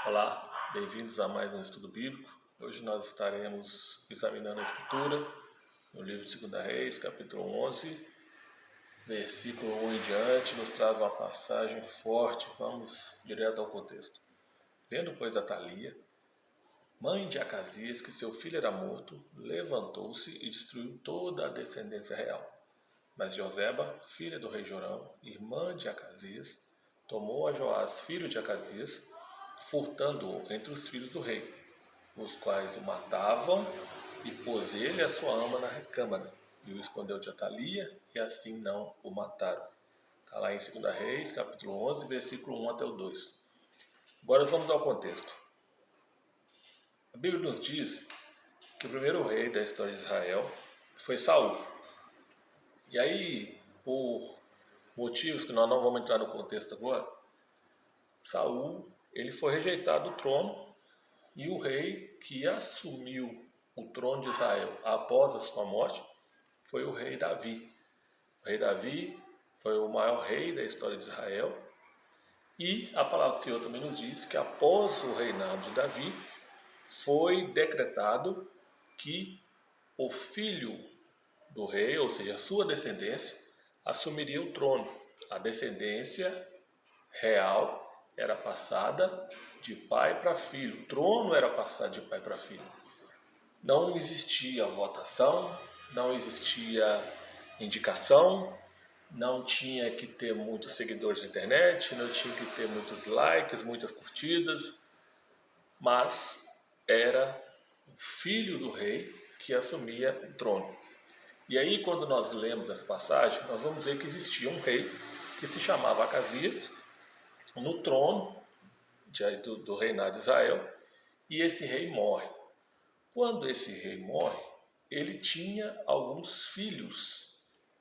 Olá, bem-vindos a mais um estudo bíblico. Hoje nós estaremos examinando a Escritura no livro de 2 Reis, capítulo 11, versículo 1 em diante, nos traz uma passagem forte. Vamos direto ao contexto. Vendo, pois, Atalia, mãe de Acasias, que seu filho era morto, levantou-se e destruiu toda a descendência real. Mas Joseba, filha do rei Jorão, irmã de Acasias, tomou a Joás, filho de Acasias, furtando-o entre os filhos do rei, os quais o matavam, e pôs ele e a sua ama na recâmara, e o escondeu de Atalia, e assim não o mataram. Está lá em 2 Reis, capítulo 11, versículo 1 até o 2. Agora vamos ao contexto. A Bíblia nos diz que o primeiro rei da história de Israel foi Saul. E aí, por motivos que nós não vamos entrar no contexto agora, Saul ele foi rejeitado do trono, e o rei que assumiu o trono de Israel após a sua morte foi o rei Davi. O rei Davi foi o maior rei da história de Israel, e a palavra do Senhor também nos diz que após o reinado de Davi foi decretado que o filho do rei, ou seja, a sua descendência, assumiria o trono. A descendência real era passada de pai para filho. O trono era passado de pai para filho. Não existia votação, não existia indicação, não tinha que ter muitos seguidores na internet, não tinha que ter muitos likes, muitas curtidas, mas era o filho do rei que assumia o trono. E aí, quando nós lemos essa passagem, nós vamos ver que existia um rei que se chamava Acasias no trono do reinado de Israel, e esse rei morre. Quando esse rei morre, ele tinha alguns filhos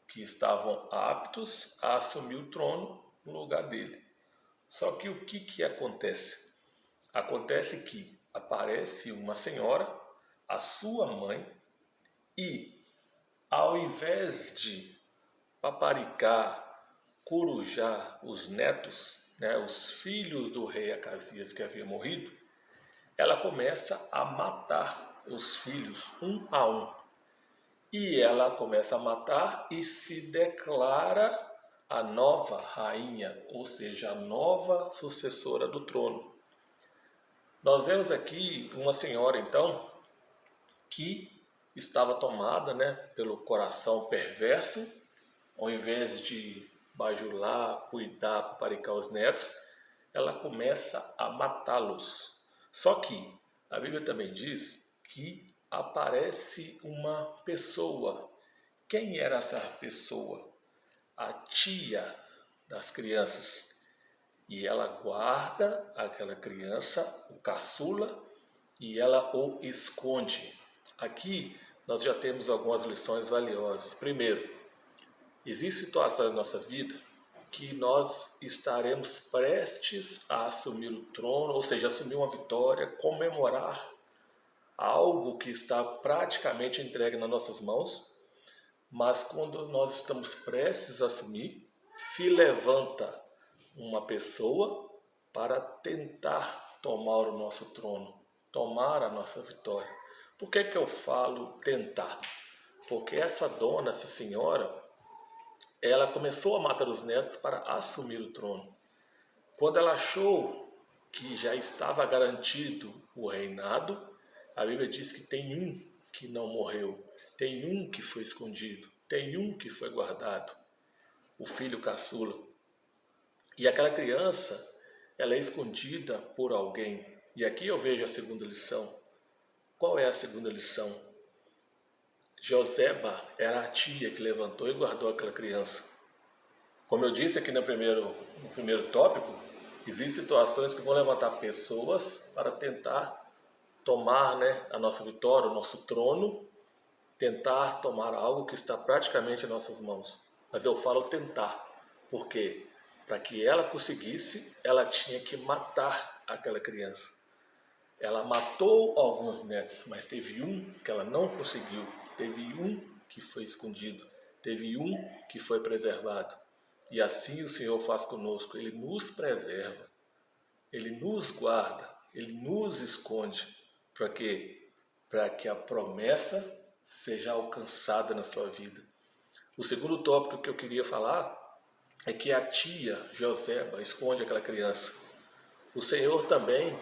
que estavam aptos a assumir o trono no lugar dele. Só que o que acontece? Acontece que aparece uma senhora, a sua mãe, e ao invés de paparicar, corujar os netos, os filhos do rei Acasias que havia morrido, ela começa a matar os filhos um a um. E ela começa a matar e se declara a nova rainha, ou seja, a nova sucessora do trono. Nós vemos aqui uma senhora, então, que estava tomada pelo coração perverso. Ao invés de bajular, cuidar, paparicar os netos, ela começa a matá-los. Só que a Bíblia também diz que aparece uma pessoa. Quem era essa pessoa? A tia das crianças. E ela guarda aquela criança, o caçula, e ela o esconde. Aqui nós já temos algumas lições valiosas. Primeiro, existem situações na nossa vida que nós estaremos prestes a assumir o trono, ou seja, assumir uma vitória, comemorar algo que está praticamente entregue nas nossas mãos, mas quando nós estamos prestes a assumir, se levanta uma pessoa para tentar tomar o nosso trono, tomar a nossa vitória. Por que eu falo tentar? Porque essa dona, essa senhora, ela começou a matar os netos para assumir o trono. Quando ela achou que já estava garantido o reinado, a Bíblia diz que tem um que não morreu, tem um que foi escondido, tem um que foi guardado, o filho caçula. E aquela criança, ela é escondida por alguém. E aqui eu vejo a segunda lição. Qual é a segunda lição? Joseba era a tia que levantou e guardou aquela criança. Como eu disse aqui no primeiro tópico, existem situações que vão levantar pessoas para tentar tomar a nossa vitória, o nosso trono, tentar tomar algo que está praticamente em nossas mãos. Mas eu falo tentar, porque para que ela conseguisse, ela tinha que matar aquela criança. Ela matou alguns netos, mas teve um que ela não conseguiu. Teve um que foi escondido. Teve um que foi preservado. E assim o Senhor faz conosco. Ele nos preserva. Ele nos guarda. Ele nos esconde. Para quê? Para que a promessa seja alcançada na sua vida. O segundo tópico que eu queria falar é que a tia Joseba esconde aquela criança. O Senhor também,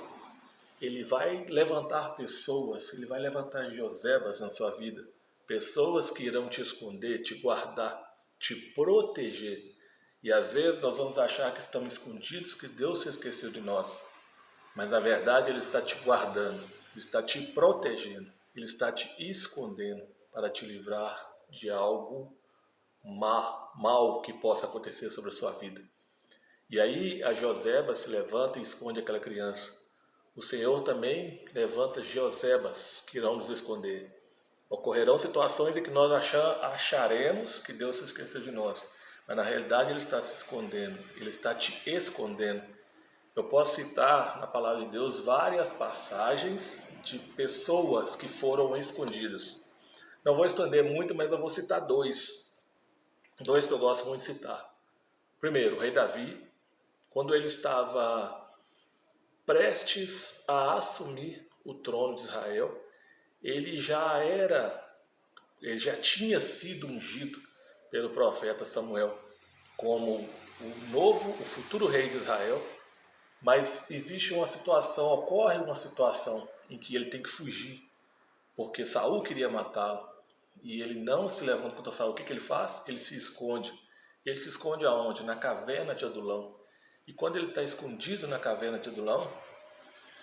Ele vai levantar pessoas, Ele vai levantar Josebas na sua vida. Pessoas que irão te esconder, te guardar, te proteger. E às vezes nós vamos achar que estamos escondidos, que Deus se esqueceu de nós. Mas na verdade Ele está te guardando, Ele está te protegendo, Ele está te escondendo para te livrar de algo mal que possa acontecer sobre a sua vida. E aí a Joseba se levanta e esconde aquela criança. O Senhor também levanta Josebas que irão nos esconder. Ocorrerão situações em que nós acharemos que Deus se esqueceu de nós, mas na realidade Ele está se escondendo, Ele está te escondendo. Eu posso citar na palavra de Deus várias passagens de pessoas que foram escondidas. Não vou estender muito, mas eu vou citar dois que eu gosto muito de citar. Primeiro, o rei Davi, quando ele estava prestes a assumir o trono de Israel, ele já tinha sido ungido pelo profeta Samuel como o futuro rei de Israel, mas ocorre uma situação em que ele tem que fugir, porque Saul queria matá-lo, e ele não se levanta contra Saul. O que ele faz? Ele se esconde. Ele se esconde aonde? Na caverna de Adulão. E quando ele está escondido na caverna de Adulão,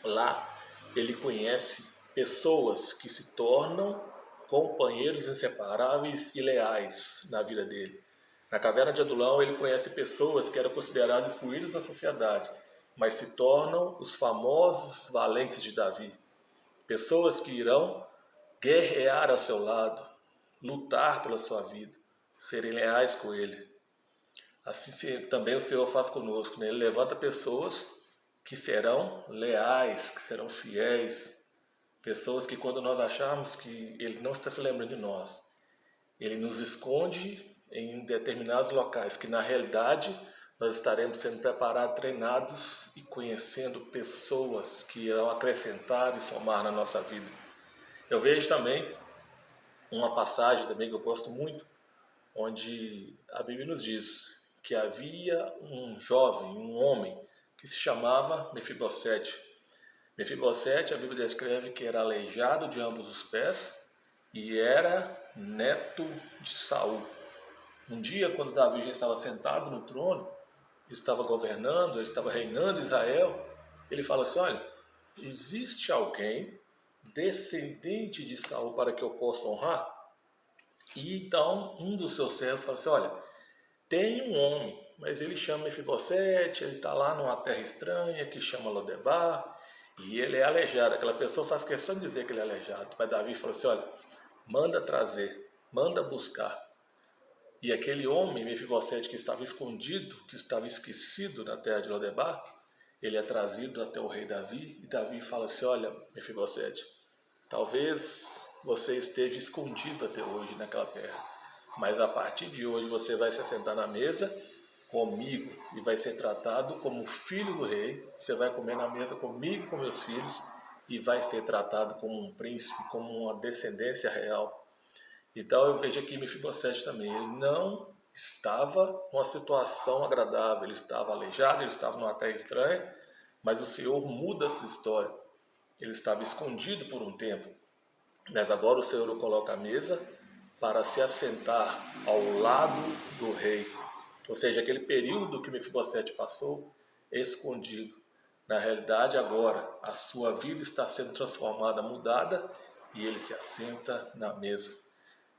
lá ele conhece pessoas que se tornam companheiros inseparáveis e leais na vida dele. Na caverna de Adulão ele conhece pessoas que eram consideradas excluídas da sociedade, mas se tornam os famosos valentes de Davi. Pessoas que irão guerrear ao seu lado, lutar pela sua vida, serem leais com ele. Assim também o Senhor faz conosco, né? Ele levanta pessoas que serão leais, que serão fiéis, pessoas que quando nós acharmos que Ele não está se lembrando de nós, Ele nos esconde em determinados locais, que na realidade nós estaremos sendo preparados, treinados e conhecendo pessoas que irão acrescentar e somar na nossa vida. Eu vejo também uma passagem também que eu gosto muito, onde a Bíblia nos diz que havia um jovem, um homem, que se chamava Mefibosete. Mefibosete, a Bíblia descreve que era aleijado de ambos os pés e era neto de Saul. Um dia, quando Davi já estava sentado no trono, ele estava governando, ele estava reinando Israel, ele fala assim: olha, existe alguém descendente de Saul para que eu possa honrar? E então um dos seus servos fala assim: olha, tem um homem, mas ele chama Mefibosete, ele está lá numa terra estranha que chama Lodebar, e ele é aleijado. Aquela pessoa faz questão de dizer que ele é aleijado, mas Davi falou assim: olha, manda trazer, manda buscar. E aquele homem, Mefibosete, que estava escondido, que estava esquecido na terra de Lodebar, ele é trazido até o rei Davi, e Davi fala assim: olha, Mefibosete, talvez você esteja escondido até hoje naquela terra, mas a partir de hoje você vai se assentar na mesa comigo e vai ser tratado como filho do rei. Você vai comer na mesa comigo e com meus filhos e vai ser tratado como um príncipe, como uma descendência real. Então eu vejo aqui Mefibosete também, ele não estava numa situação agradável, ele estava aleijado, ele estava numa terra estranha, mas o Senhor muda a sua história. Ele estava escondido por um tempo, mas agora o Senhor o coloca à mesa para se assentar ao lado do rei. Ou seja, aquele período que Mefibosete passou escondido. Na realidade, agora a sua vida está sendo transformada, mudada, e ele se assenta na mesa.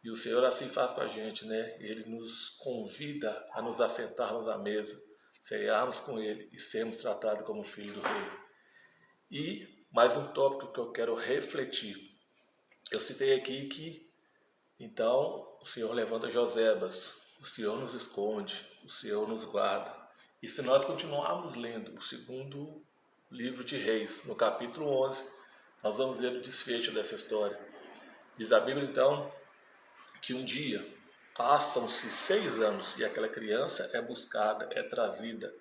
E o Senhor assim faz com a gente, né? Ele nos convida a nos assentarmos à mesa, cearmos com Ele e sermos tratados como filho do Rei. E mais um tópico que eu quero refletir. Eu citei aqui que, então, o Senhor levanta Josebas, o Senhor nos esconde, o Senhor nos guarda. E se nós continuarmos lendo o segundo livro de Reis, no capítulo 11, nós vamos ver o desfecho dessa história. Diz a Bíblia, então, que um dia passam-se 6 anos e aquela criança é buscada, é trazida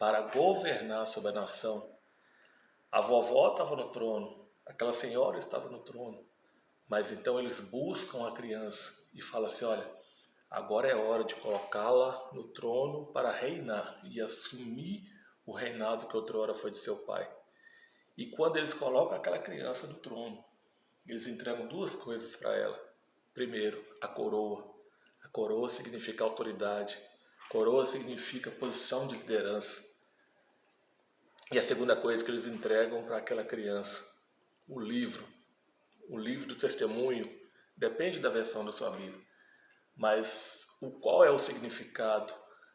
para governar sobre a nação. A vovó estava no trono, aquela senhora estava no trono, mas então eles buscam a criança e falam assim, olha, agora é hora de colocá-la no trono para reinar e assumir o reinado que outrora foi de seu pai. E quando eles colocam aquela criança no trono, eles entregam duas coisas para ela. Primeiro, a coroa. A coroa significa autoridade. Coroa significa posição de liderança. E a segunda coisa que eles entregam para aquela criança, o livro do testemunho, depende da versão da sua Bíblia. Mas qual é o significado?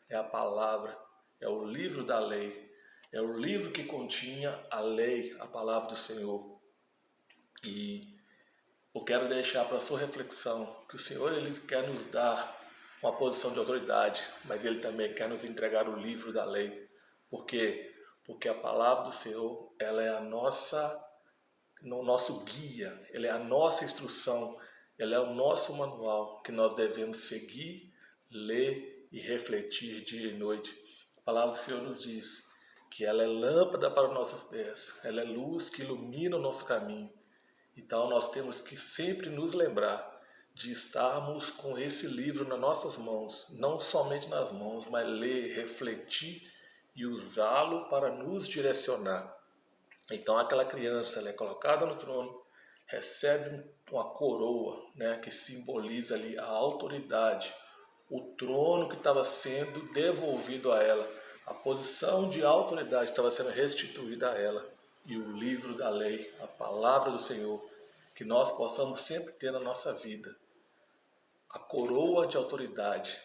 É a palavra, é o livro da lei, é o livro que continha a lei, a palavra do Senhor. E eu quero deixar para a sua reflexão que o Senhor ele quer nos dar uma posição de autoridade, mas Ele também quer nos entregar o livro da lei. Por quê? Porque a palavra do Senhor ela é o nosso guia, ela é a nossa instrução, ela é o nosso manual que nós devemos seguir, ler e refletir dia e noite. A palavra do Senhor nos diz que ela é lâmpada para os nossos pés, ela é luz que ilumina o nosso caminho. Então nós temos que sempre nos lembrar de estarmos com esse livro nas nossas mãos, não somente nas mãos, mas ler, refletir e usá-lo para nos direcionar. Então aquela criança ela é colocada no trono, recebe uma coroa, né, que simboliza ali a autoridade, o trono que estava sendo devolvido a ela, a posição de autoridade estava sendo restituída a ela, e o livro da lei, a palavra do Senhor, que nós possamos sempre ter na nossa vida, a coroa de autoridade,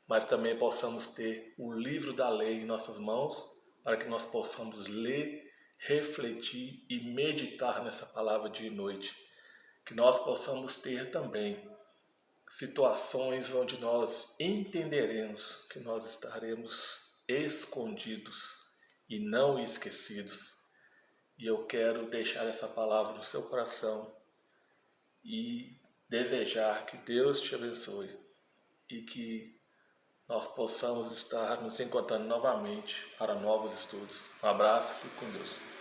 mas também possamos ter o livro da lei em nossas mãos, para que nós possamos ler, refletir e meditar nessa palavra dia e noite. Que nós possamos ter também situações onde nós entenderemos que nós estaremos escondidos e não esquecidos. E eu quero deixar essa palavra no seu coração e desejar que Deus te abençoe e que nós possamos estar nos encontrando novamente para novos estudos. Um abraço, fique com Deus.